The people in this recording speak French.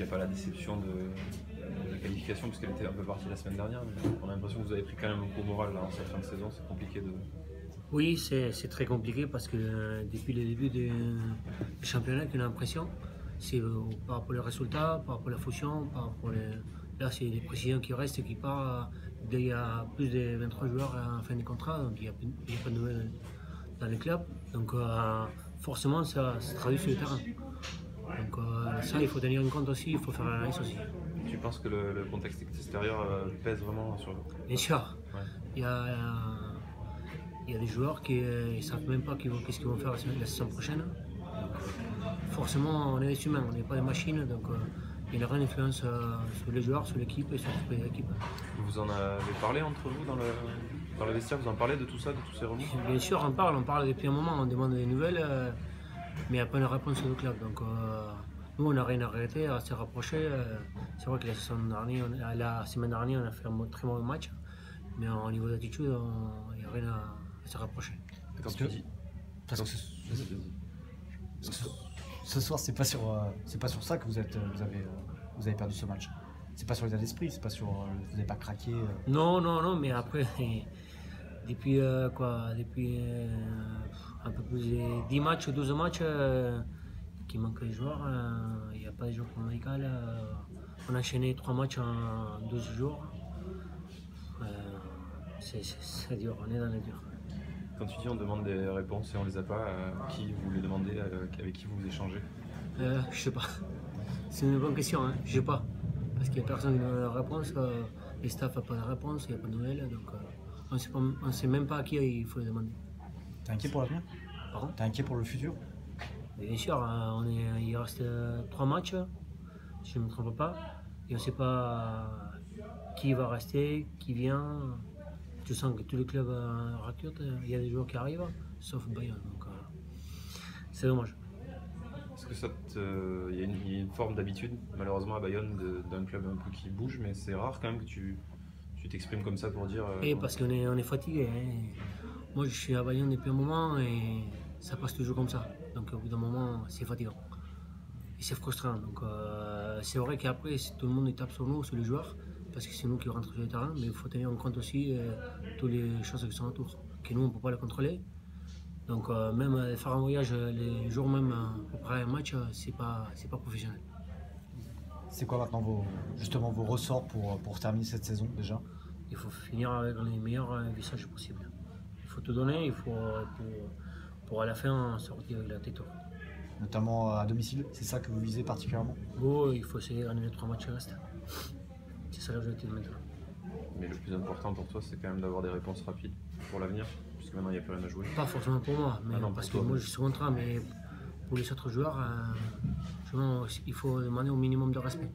Il n'y a pas la déception de qualification puisqu'elle était un peu partie la semaine dernière, mais on a l'impression que vous avez pris quand même un coup au moral là, en cette fin de saison, c'est compliqué de... Oui, c'est très compliqué parce que depuis le début du championnat, on a l'impression, c'est par rapport aux résultats, par rapport à la fusion, par rapport là, c'est les précisions qui restent et qui partent. Il y a plus de 23 joueurs à la fin du contrat, donc il n'y a pas de nouvelles dans le club. Donc forcément, ça se traduit sur le terrain. Donc ça, il faut tenir en compte aussi, il faut faire l'analyse aussi. Tu penses que le contexte extérieur pèse vraiment sur... Bien sûr, Ouais. il y a des joueurs qui ne savent même pas qu'est-ce qu'ils vont faire la saison prochaine. Donc, forcément, on est des humains, on n'est pas des machines, donc il y a une grande influence sur les joueurs, sur l'équipe et sur l'équipe. Vous en avez parlé entre vous dans le vestiaire, vous en parlez de tout ça, de tous ces remous? Bien sûr, on parle depuis un moment, on demande des nouvelles, mais il n'y a pas de réponse au club. Donc nous, on n'a rien à regretter, à se rapprocher. C'est vrai que la semaine dernière, on a fait un très mauvais match, mais au niveau d'attitude, il n'y a rien à se rapprocher. Quand tu dis... Parce que ce soir, c'est pas sur ça que vous avez perdu ce match. C'est pas sur l'état d'esprit, c'est pas sur vous n'avez pas craqué. Non, mais après, depuis un peu plus de 10 matchs, 12 matchs, qui manquent les joueurs, il n'y a pas de joueurs médical. On a enchaîné 3 matchs en 12 jours. C'est dur, on est dans les durs. Quand tu dis on demande des réponses et on les a pas, qui vous les demandez, avec qui vous échangez? Je sais pas. C'est une bonne question, hein. Je sais pas. Parce qu'il n'y a personne qui a la réponse, les staffs n'ont pas de réponse, il n'y a pas de nouvelles, donc on ne sait même pas à qui il faut les demander. T'es inquiet pour l'avenir? Pardon? T'es inquiet pour le futur? Bien sûr, il reste 3 matchs, si je ne me trompe pas, et on ne sait pas qui va rester, qui vient. Tu sens que tous les clubs recrutent, il y a des joueurs qui arrivent, sauf Bayern, donc c'est dommage. Est-ce que il y a une forme d'habitude, malheureusement à Bayonne, d'un club un peu qui bouge, mais c'est rare quand même que tu t'exprimes comme ça pour dire... Et parce qu'on est fatigué. Hein. Moi, je suis à Bayonne depuis un moment et ça passe toujours comme ça. Donc, au bout d'un moment, c'est fatigant. Et c'est frustrant. Donc, c'est vrai qu'après, tout le monde tape sur nous, sur les joueurs, parce que c'est nous qui rentrons sur le terrain, mais il faut tenir en compte aussi toutes les choses qui sont autour, que nous, on ne peut pas les contrôler. Donc, même faire un voyage les jours même après un match, c'est pas professionnel. C'est quoi maintenant vos ressorts pour terminer cette saison déjà? Il faut finir avec les meilleurs visages possibles. Il faut tout donner, il faut pour à la fin sortir avec la tête haute. Notamment à domicile, c'est ça que vous visez particulièrement? Oh, il faut essayer de gagner les 3 matchs qui restent. C'est ça l'objectif maintenant. Mais le plus important pour toi, c'est quand même d'avoir des réponses rapides pour l'avenir, puisque maintenant il n'y a plus rien à jouer. Pas forcément pour moi, mais non, parce que pour toi, moi je suis sous contrat, mais pour les autres joueurs, il faut demander au minimum de respect.